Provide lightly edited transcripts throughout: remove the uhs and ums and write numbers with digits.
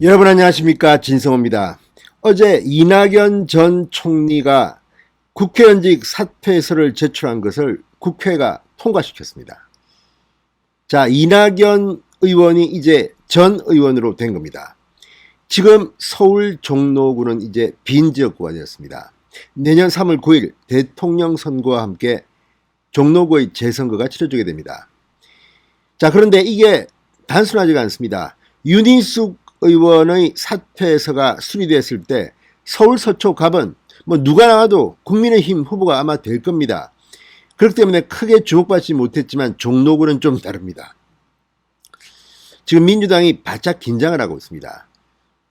여러분 안녕하십니까, 진성호입니다. 어제 이낙연 전 총리가 국회의원직 사퇴서를 제출한 것을 국회가 통과시켰습니다. 자, 이낙연 의원이 이제 전 의원으로 된 겁니다. 지금 서울 종로구는 이제 빈 지역구가 되었습니다. 내년 3월 9일 대통령 선거와 함께 종로구의 재선거가 치러지게 됩니다. 자, 그런데 이게 단순하지가 않습니다. 윤희숙 의원의 사퇴서가 수리됐을 때 서울 서초 갑은 누가 나와도 국민의힘 후보가 아마 될 겁니다. 그렇기 때문에 크게 주목받지 못했지만 종로구는 좀 다릅니다. 지금 민주당이 바짝 긴장을 하고 있습니다.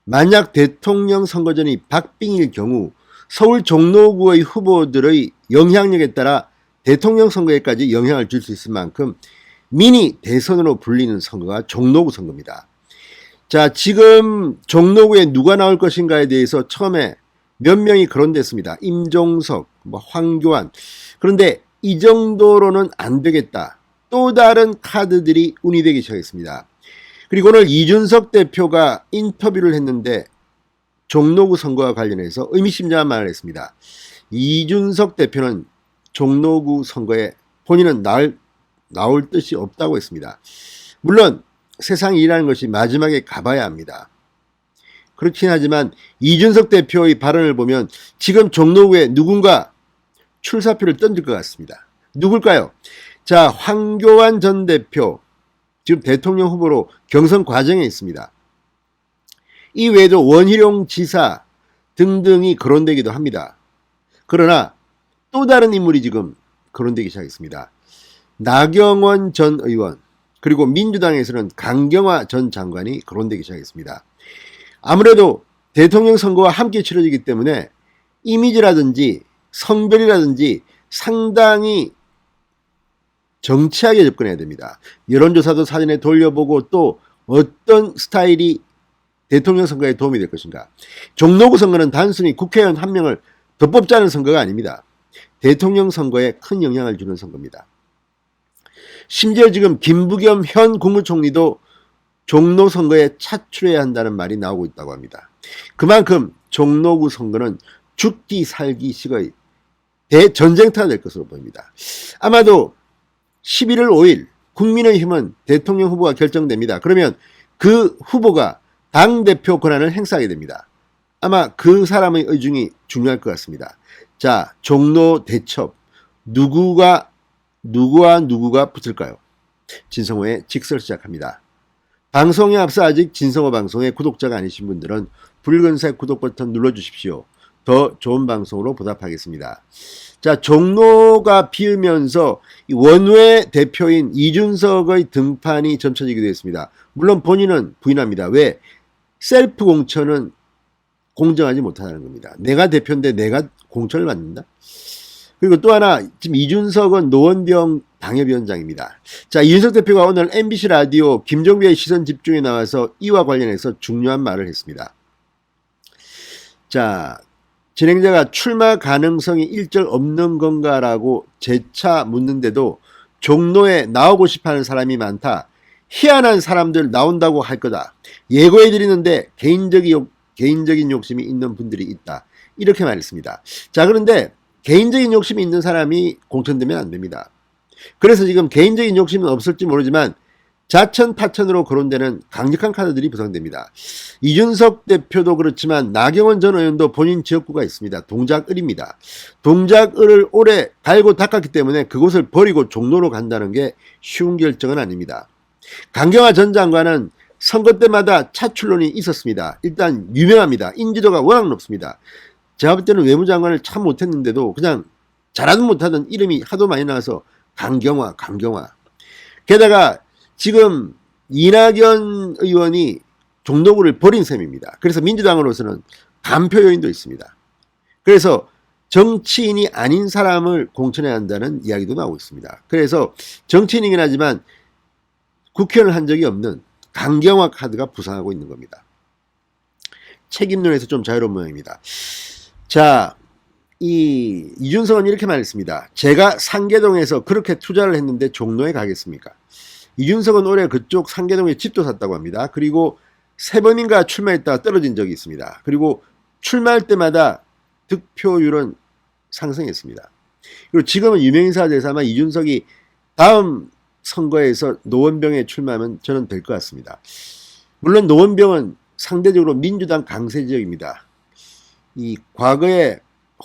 만약 대통령 선거전이 박빙일 경우 서울 종로구의 후보들의 영향력에 따라 대통령 선거에까지 영향을 줄 수 있을 만큼 미니 대선으로 불리는 선거가 종로구 선거입니다. 자, 지금 종로구에 누가 나올 것인가에 대해서 처음에 몇 명이 거론됐습니다. 임종석, 황교안. 그런데 이 정도로는 안 되겠다. 또 다른 카드들이 운이되기 시작했습니다. 그리고 오늘 이준석 대표가 인터뷰를 했는데 종로구 선거와 관련해서 의미심장한 말을 했습니다. 이준석 대표는 종로구 선거에 본인은 나올 뜻이 없다고 했습니다. 물론 세상이 일하는 것이 마지막에 가봐야 합니다. 그렇긴 하지만 이준석 대표의 발언을 보면 지금 종로구에 누군가 출사표를 던질 것 같습니다. 누굴까요? 자, 황교안 전 대표 지금 대통령 후보로 경선 과정에 있습니다. 이 외에도 원희룡 지사 등등이 거론되기도 합니다. 그러나 또 다른 인물이 지금 거론되기 시작했습니다. 나경원 전 의원, 그리고 민주당에서는 강경화 전 장관이 거론되기 시작했습니다. 아무래도 대통령 선거와 함께 치러지기 때문에 이미지라든지 성별이라든지 상당히 정치하게 접근해야 됩니다. 여론조사도 사전에 돌려보고 또 어떤 스타일이 대통령 선거에 도움이 될 것인가. 종로구 선거는 단순히 국회의원 한 명을 더 뽑자는 선거가 아닙니다. 대통령 선거에 큰 영향을 주는 선거입니다. 심지어 지금 김부겸 현 국무총리도 종로 선거에 차출해야 한다는 말이 나오고 있다고 합니다. 그만큼 종로구 선거는 죽기 살기 식의 대전쟁터가 될 것으로 보입니다. 아마도 11월 5일 국민의힘은 대통령 후보가 결정됩니다. 그러면 그 후보가 당대표 권한을 행사하게 됩니다. 아마 그 사람의 의중이 중요할 것 같습니다. 자, 종로 대첩 누구와 누구가 붙을까요? 진성호의 직설 시작합니다. 방송에 앞서 아직 진성호 방송의 구독자가 아니신 분들은 붉은색 구독 버튼 눌러주십시오. 더 좋은 방송으로 보답하겠습니다. 자, 종로가 비으면서 원외 대표인 이준석의 등판이 점쳐지기도 했습니다. 물론 본인은 부인합니다. 왜? 셀프 공천은 공정하지 못하다는 겁니다. 내가 대표인데 내가 공천을 받는다? 그리고 또 하나, 지금 이준석은 노원병 당협위원장입니다. 자, 이준석 대표가 오늘 MBC 라디오 김종배의 시선 집중에 나와서 이와 관련해서 중요한 말을 했습니다. 자, 진행자가 출마 가능성이 일절 없는 건가라고 재차 묻는데도 종로에 나오고 싶어하는 사람이 많다. 희한한 사람들 나온다고 할 거다. 예고해드리는데 개인적인 욕심이 있는 분들이 있다. 이렇게 말했습니다. 자, 그런데 개인적인 욕심이 있는 사람이 공천되면 안 됩니다. 그래서 지금 개인적인 욕심은 없을지 모르지만 자천 타천으로 거론되는 강력한 카드들이 구성됩니다. 이준석 대표도 그렇지만 나경원 전 의원도 본인 지역구가 있습니다. 동작을입니다. 동작을을 오래 갈고 닦았기 때문에 그곳을 버리고 종로로 간다는 게 쉬운 결정은 아닙니다. 강경화 전 장관은 선거 때마다 차출론이 있었습니다. 일단 유명합니다. 인지도가 워낙 높습니다. 제가 볼 때는 외무장관을 참 못했는데도 그냥 잘하든 못하든 이름이 하도 많이 나와서 강경화. 게다가 지금 이낙연 의원이 종로구를 버린 셈입니다. 그래서 민주당으로서는 간표 요인도 있습니다. 그래서 정치인이 아닌 사람을 공천해야 한다는 이야기도 나오고 있습니다. 그래서 정치인이긴 하지만 국회의원을 한 적이 없는 강경화 카드가 부상하고 있는 겁니다. 책임론에서 좀 자유로운 모양입니다. 자, 이준석은 이렇게 말했습니다. 제가 상계동에서 그렇게 투자를 했는데 종로에 가겠습니까? 이준석은 올해 그쪽 상계동에 집도 샀다고 합니다. 그리고 3번인가 출마했다가 떨어진 적이 있습니다. 그리고 출마할 때마다 득표율은 상승했습니다. 그리고 지금은 유명인사 돼서 아마 이준석이 다음 선거에서 노원병에 출마하면 저는 될 것 같습니다. 물론 노원병은 상대적으로 민주당 강세 지역입니다. 이 과거에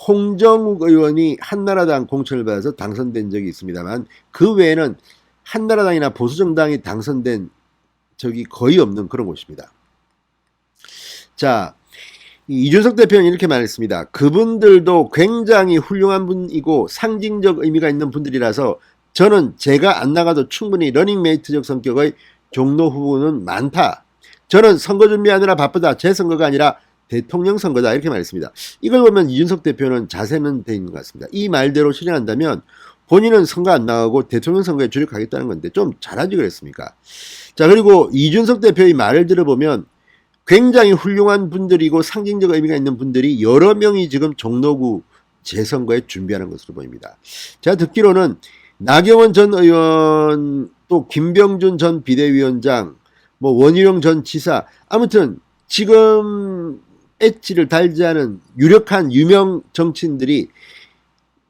홍정욱 의원이 한나라당 공천을 받아서 당선된 적이 있습니다만 그 외에는 한나라당이나 보수정당이 당선된 적이 거의 없는 그런 곳입니다. 자, 이준석 대표는 이렇게 말했습니다. 그분들도 굉장히 훌륭한 분이고 상징적 의미가 있는 분들이라서 저는 제가 안 나가도 충분히 러닝메이트적 성격의 종로 후보는 많다. 저는 선거 준비하느라 바쁘다. 제 선거가 아니라 대통령 선거다. 이렇게 말했습니다. 이걸 보면 이준석 대표는 자세는 돼 있는 것 같습니다. 이 말대로 실행한다면 본인은 선거 안 나가고 대통령 선거에 주력하겠다는 건데 좀 잘하지 그랬습니까? 자, 그리고 이준석 대표의 말을 들어보면 굉장히 훌륭한 분들이고 상징적 의미가 있는 분들이 여러 명이 지금 종로구 재선거에 준비하는 것으로 보입니다. 제가 듣기로는 나경원 전 의원, 또 김병준 전 비대위원장, 뭐 원희룡 전 지사, 아무튼 지금 엣지를 달지 않은 유력한 유명 정치인들이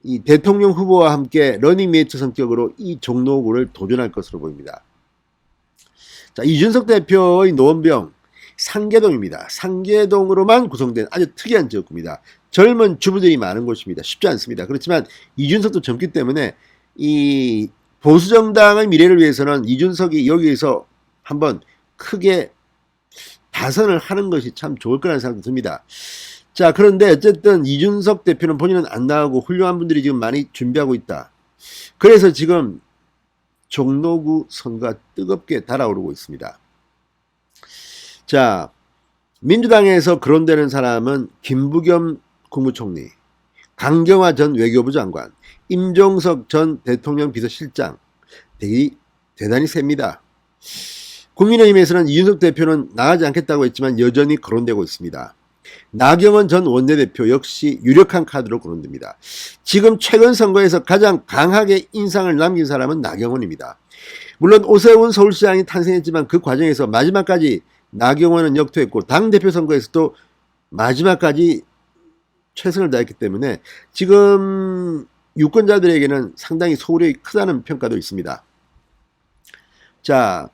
이 대통령 후보와 함께 러닝메이트 성격으로 이 종로구를 도전할 것으로 보입니다. 자, 이준석 대표의 노원병 상계동입니다. 상계동으로만 구성된 아주 특이한 지역구입니다. 젊은 주부들이 많은 곳입니다. 쉽지 않습니다. 그렇지만 이준석도 젊기 때문에 이 보수정당의 미래를 위해서는 이준석이 여기에서 한번 크게 다선을 하는 것이 참 좋을 거라는 생각이 듭니다. 자, 그런데 어쨌든 이준석 대표는 본인은 안 나가고 훌륭한 분들이 지금 많이 준비하고 있다. 그래서 지금 종로구 선거가 뜨겁게 달아오르고 있습니다. 자, 민주당에서 거론되는 사람은 김부겸 국무총리, 강경화 전 외교부 장관, 임종석 전 대통령 비서실장, 대단히 셉니다. 국민의힘에서는 이준석 대표는 나가지 않겠다고 했지만 여전히 거론되고 있습니다. 나경원 전 원내대표 역시 유력한 카드로 거론됩니다. 지금 최근 선거에서 가장 강하게 인상을 남긴 사람은 나경원입니다. 물론 오세훈 서울시장이 탄생했지만 그 과정에서 마지막까지 나경원은 역투했고 당대표 선거에서도 마지막까지 최선을 다했기 때문에 지금 유권자들에게는 상당히 소울이 크다는 평가도 있습니다. 자,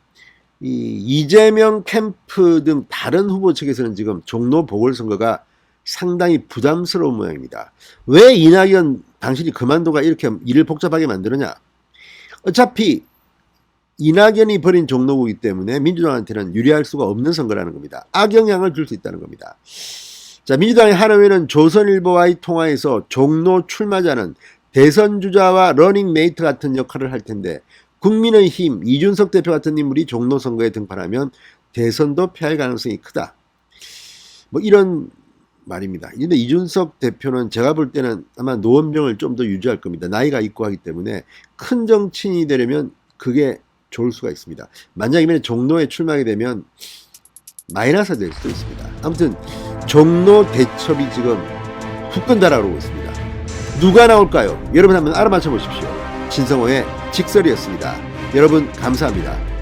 이재명 캠프 등 다른 후보 측에서는 지금 종로 보궐선거가 상당히 부담스러운 모양입니다. 왜 이낙연 당신이 그만둬가 이렇게 일을 복잡하게 만드느냐? 어차피 이낙연이 벌인 종로구이기 때문에 민주당한테는 유리할 수가 없는 선거라는 겁니다. 악영향을 줄 수 있다는 겁니다. 자, 민주당의 한 의원은 조선일보와의 통화에서 종로 출마자는 대선 주자와 러닝메이트 같은 역할을 할 텐데 국민의힘 이준석 대표 같은 인물이 종로 선거에 등판하면 대선도 패할 가능성이 크다. 뭐 이런 말입니다. 근데 이준석 대표는 제가 볼 때는 아마 노원병을 좀 더 유지할 겁니다. 나이가 있고 하기 때문에 큰 정치인이 되려면 그게 좋을 수가 있습니다. 만약에 종로에 출마하게 되면 마이너스가 될 수도 있습니다. 아무튼 종로 대첩이 지금 후끈 달아오르고 있습니다. 누가 나올까요? 여러분 한번 알아맞혀 보십시오. 진성호의 직설이었습니다. 여러분 감사합니다.